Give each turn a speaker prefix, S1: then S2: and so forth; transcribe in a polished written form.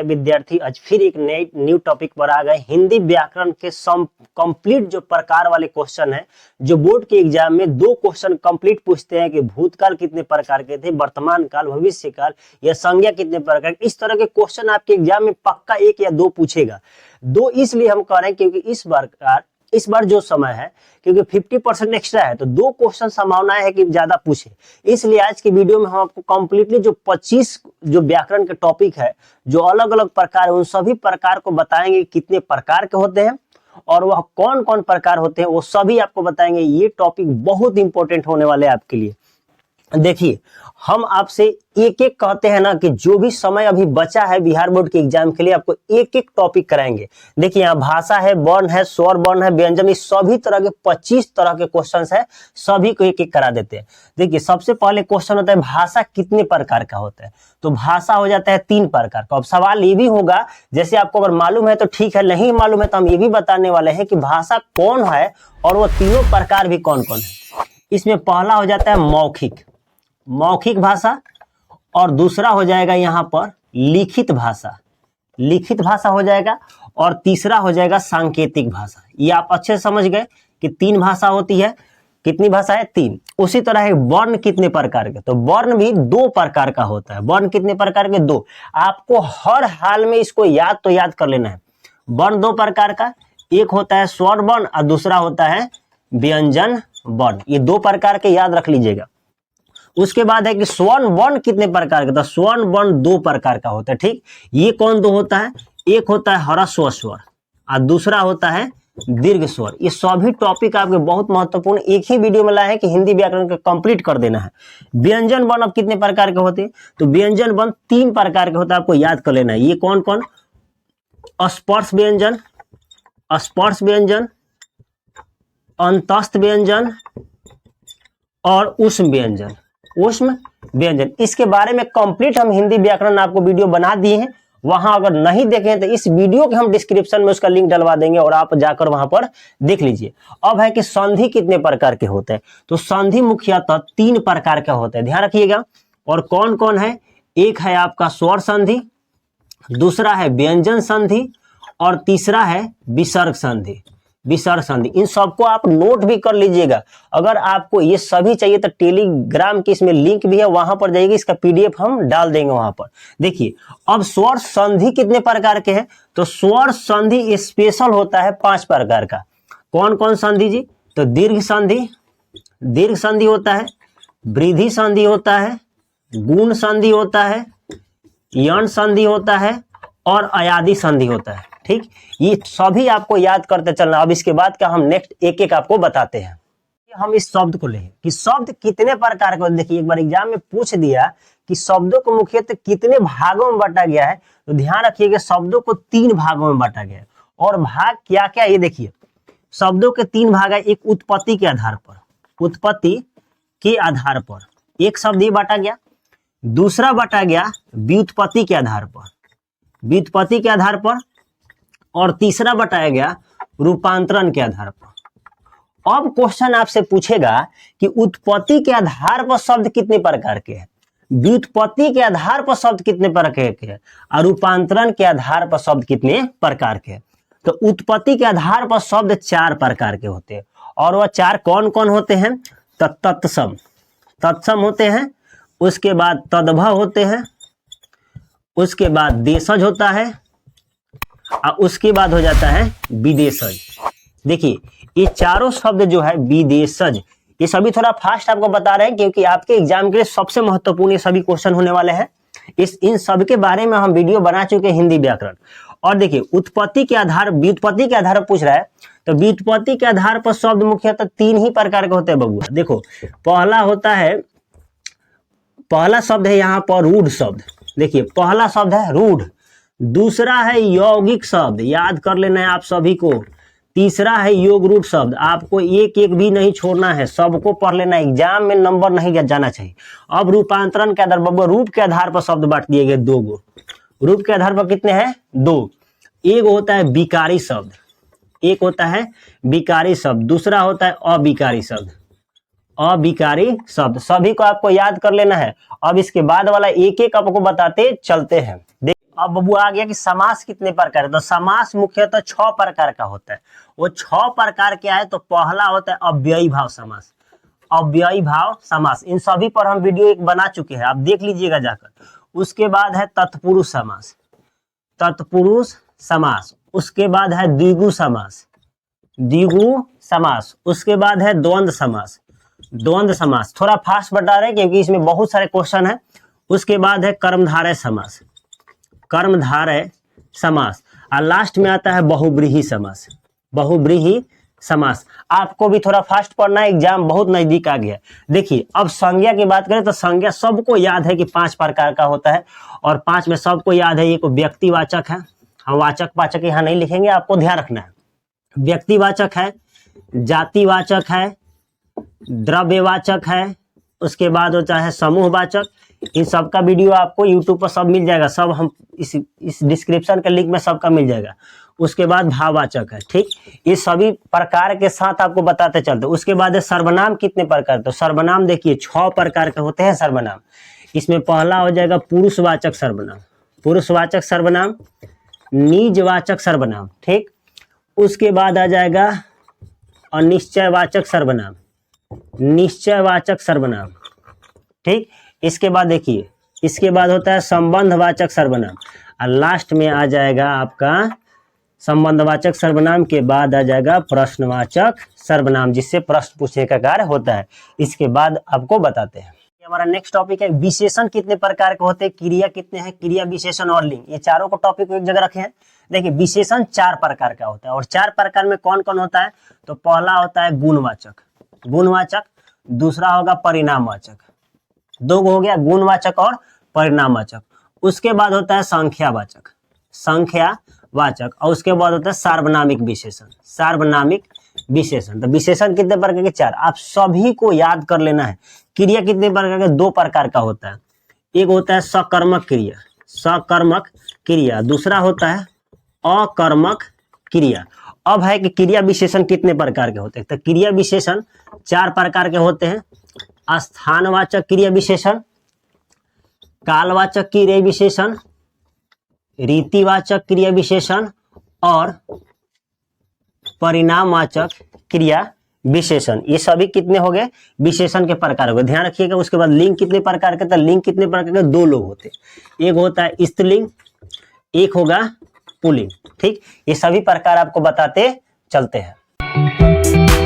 S1: प्यारे विद्यार्थी, आज फिर एक नए न्यू टॉपिक पर आ गए। हिंदी व्याकरण के कंप्लीट जो प्रकार वाले क्वेश्चन है, जो बोर्ड के एग्जाम में 2 क्वेश्चन कंप्लीट पूछते हैं कि भूतकाल कितने प्रकार के थे, वर्तमान काल, भविष्य काल या संज्ञा कितने प्रकार के। इस तरह के क्वेश्चन आपके एग्जाम में पक्का 1 या 2 पूछेगा। 2 इसलिए हम कह रहे हैं क्योंकि इस बार जो समय है, क्योंकि 50% एक्स्ट्रा है, तो 2 क्वेश्चन संभावना है कि ज्यादा पूछे। इसलिए आज की वीडियो में हम आपको कंप्लीटली जो 25 जो व्याकरण के टॉपिक है, जो अलग अलग प्रकार है, उन सभी प्रकार को बताएंगे कितने प्रकार के होते हैं और वह कौन कौन प्रकार होते हैं, वो सभी आपको बताएंगे। ये टॉपिक बहुत इंपॉर्टेंट होने वाले हैं आपके लिए। देखिए, हम आपसे एक एक कहते हैं ना कि जो भी समय अभी बचा है बिहार बोर्ड के एग्जाम के लिए, आपको एक एक टॉपिक कराएंगे। देखिए, यहाँ भाषा है, वर्ण है, स्वर वर्ण है, व्यंजन, इस सभी तरह के 25 तरह के क्वेश्चंस है, सभी को एक एक करा देते हैं। देखिए, सबसे पहले क्वेश्चन होता है भाषा कितने प्रकार का होता है। तो भाषा हो जाता है 3 प्रकार का। अब सवाल ये भी होगा, जैसे आपको अगर मालूम है तो ठीक है, नहीं मालूम है तो हम ये भी बताने वाले हैं कि भाषा कौन है और वो तीनों प्रकार भी कौन कौन है। इसमें पहला हो जाता है मौखिक भाषा, और दूसरा हो जाएगा यहाँ पर लिखित भाषा हो जाएगा, और तीसरा हो जाएगा सांकेतिक भाषा। ये आप अच्छे से समझ गए कि 3 भाषा होती है। कितनी भाषा है? 3। उसी तरह है वर्ण कितने प्रकार के, तो वर्ण भी 2 प्रकार का होता है। वर्ण कितने प्रकार के? 2। आपको हर हाल में इसको याद कर लेना है। वर्ण 2 प्रकार का, एक होता है स्वर वर्ण और दूसरा होता है व्यंजन वर्ण। ये 2 प्रकार के याद रख लीजिएगा। उसके बाद है कि स्वर्ण वर्ण कितने प्रकार का, तो स्वर्ण वर्ण 2 प्रकार का होता है। ठीक, ये कौन 2 होता है? एक होता है ह्रस्व स्वर और दूसरा होता है दीर्घ स्वर। ये सभी टॉपिक आपके बहुत महत्वपूर्ण एक ही वीडियो में लाए हैं कि हिंदी व्याकरण का कंप्लीट कर देना है। व्यंजन वर्ण अब कितने प्रकार के होते हैं, तो व्यंजन वर्ण 3 प्रकार के होता है, आपको याद कर लेना है। ये कौन कौन? स्पर्श व्यंजन, अंतस्थ व्यंजन और उष्म व्यंजन। इसके बारे में कंप्लीट हम हिंदी व्याकरण आपको वीडियो बना दिए हैं। वहां अगर नहीं देखें तो इस वीडियो के हम डिस्क्रिप्शन में उसका लिंक डलवा देंगे और आप जाकर वहां पर देख लीजिए। अब है कि संधि कितने प्रकार के होते हैं, तो संधि मुख्यतः 3 प्रकार का होता है, ध्यान रखिएगा। और कौन कौन है? एक है आपका स्वर संधि, दूसरा है व्यंजन संधि और तीसरा है विसर्ग संधि। इन सबको आप नोट भी कर लीजिएगा। अगर आपको ये सभी चाहिए तो टेलीग्राम की इसमें लिंक भी है, वहां पर जाइएगा, इसका पीडीएफ हम डाल देंगे वहां पर। देखिए, अब स्वर संधि कितने प्रकार के हैं, तो स्वर संधि स्पेशल होता है 5 प्रकार का। कौन कौन संधि जी? तो दीर्घ संधि होता है, वृद्धि संधि होता है, गुण संधि होता है, यण संधि होता है और अयादि संधि होता है। ठीक, ये सभी आपको याद करते चलना। अब इसके बाद का हम नेक्स्ट एक एक आपको बताते हैं। हम इस शब्द को लें कि शब्द कितने प्रकार के। देखिए, एक बार एग्जाम में पूछ दिया कि शब्दों को मुख्यतः कितने भागों में बांटा गया है, तो ध्यान रखिएगा शब्दों को 3 भागों में बांटा गया है। और भाग क्या क्या, ये देखिए, शब्दों के 3 भाग है। एक उत्पत्ति के आधार पर एक शब्द ये बांटा गया, दूसरा बांटा गया व्युत्पत्ति के आधार पर, और तीसरा बताया गया रूपांतरण के आधार पर। अब क्वेश्चन आपसे पूछेगा कि उत्पत्ति के आधार पर शब्द कितने प्रकार के हैं, व्युत्पत्ति के आधार पर शब्द कितने प्रकार के हैं, और रूपांतरण के आधार पर शब्द कितने प्रकार के हैं। तो उत्पत्ति के आधार पर शब्द 4 प्रकार के होते हैं। और वह 4 कौन कौन होते हैं? तो तत्सम होते हैं, उसके बाद तद्भव होते हैं, उसके बाद देशज होता है, और उसके बाद हो जाता है विदेशज। देखिए, ये चारों शब्द जो है विदेशज, ये सभी थोड़ा फास्ट आपको बता रहे हैं क्योंकि आपके एग्जाम के लिए सबसे महत्वपूर्ण ये सभी क्वेश्चन होने वाले हैं। इन सब के बारे में हम वीडियो बना चुके हैं हिंदी व्याकरण। और देखिए, व्युत्पत्ति के आधार पर पूछ रहा है, तो व्युत्पत्ति के आधार पर शब्द मुख्यतः 3 ही प्रकार के होते हैं बबुआ। देखो, पहला शब्द है यहाँ पर रूढ़ शब्द। देखिए, पहला शब्द है रूढ़, दूसरा है यौगिक शब्द, याद कर लेना है आप सभी को, तीसरा है योग रूढ़ शब्द। आपको एक एक भी नहीं छोड़ना है, सबको पढ़ लेना, एग्जाम में नंबर नहीं जाना चाहिए। अब रूपांतरण के आधार पर, रूप के आधार पर शब्द बांट दिए गए 2 गो। रूप के आधार पर कितने हैं? 2। एक होता है विकारी शब्द, दूसरा होता है अविकारी शब्द। सभी को आपको याद कर लेना है। अब इसके बाद वाला एक एक आपको बताते चलते हैं। अब बबू आ गया कि समास कितने प्रकार है। तो समास मुख्यतः 6 प्रकार का होता है। वो 6 प्रकार क्या है, तो पहला होता है अव्ययी भाव समास। अव्ययी भाव समास, इन सभी पर हम वीडियो एक बना चुके हैं, आप देख लीजिएगा जाकर। उसके बाद है तत्पुरुष समास, तत्पुरुष समास। उसके बाद है द्विगु समास, द्विगु समास। उसके बाद है द्वंद्व समास, द्वंद्व समास। थोड़ा फास्ट बता रहे हैं क्योंकि इसमें बहुत सारे क्वेश्चन है। उसके बाद है कर्मधारय समास, कर्मधारय समास। और लास्ट में आता है बहुव्रीहि समास, बहुव्रीहि समास। आपको भी थोड़ा फास्ट पढ़ना है, एग्जाम बहुत नजदीक आ गया। देखिए अब संज्ञा की बात करें तो संज्ञा सबको याद है कि 5 प्रकार का होता है, और 5 में सबको याद है। एक व्यक्तिवाचक है, हम वाचक पाचक यहाँ नहीं लिखेंगे, आपको ध्यान रखना है। व्यक्तिवाचक है, जातिवाचक है, द्रव्यवाचक है। उसके बाद होता है समूहवाचक। इन सब का वीडियो आपको YouTube पर सब मिल जाएगा, सब हम इस डिस्क्रिप्शन के लिंक में सबका मिल जाएगा। उसके बाद भाववाचक है, ठीक। ये सभी प्रकार के साथ आपको बताते चलते। उसके बाद है सर्वनाम कितने प्रकार, तो सर्वनाम देखिए 6 प्रकार के होते हैं सर्वनाम। इसमें पहला हो जाएगा पुरुषवाचक सर्वनाम, पुरुषवाचक सर्वनाम, निजवाचक सर्वनाम, ठीक। उसके बाद आ जाएगा अनिश्चयवाचक सर्वनाम, निश्चयवाचक सर्वनाम, ठीक। इसके बाद देखिए, इसके बाद होता है संबंधवाचक सर्वनाम, और लास्ट में आ जाएगा आपका संबंधवाचक सर्वनाम के बाद आ जाएगा प्रश्नवाचक सर्वनाम, जिससे प्रश्न पूछने का कार्य होता है। इसके बाद आपको बताते हैं। हमारा नेक्स्ट टॉपिक है विशेषण कितने प्रकार के होते हैं, क्रिया कितने हैं, क्रिया विशेषण और लिंग। ये चारों को टॉपिक को एक जगह रखे हैं। देखिए विशेषण 4 प्रकार का होता है, और 4 प्रकार में कौन कौन होता है, तो पहला होता है गुणवाचक, गुणवाचक। दूसरा होगा परिणामवाचक, 2 हो गया गुणवाचक और परिणामवाचक। उसके बाद होता है संख्यावाचक, संख्यावाचक। और उसके बाद होता है सार्वनामिक विशेषण, सार्वनामिक विशेषण। तो विशेषण कितने प्रकार के, 4। आप सभी को याद कर लेना है। क्रिया कितने प्रकार के, 2 प्रकार का होता है। एक होता है सकर्मक क्रिया, सकर्मक क्रिया। दूसरा होता है अकर्मक क्रिया। अब है कि क्रिया विशेषण कितने प्रकार के होते हैं, तो क्रिया विशेषण 4 प्रकार के होते हैं। स्थानवाचक क्रिया विशेषण, कालवाचक क्रिया विशेषण, रीतिवाचक क्रिया विशेषण और परिणामवाचक क्रिया विशेषण। ये सभी कितने हो गए, विशेषण के प्रकार हो गए, ध्यान रखिएगा। उसके बाद लिंग कितने प्रकार के, तो लिंग कितने प्रकार के, 2 लोग होते हैं। एक होता है स्त्रीलिंग, एक होगा पुल्लिंग, ठीक। ये सभी प्रकार आपको बताते चलते हैं।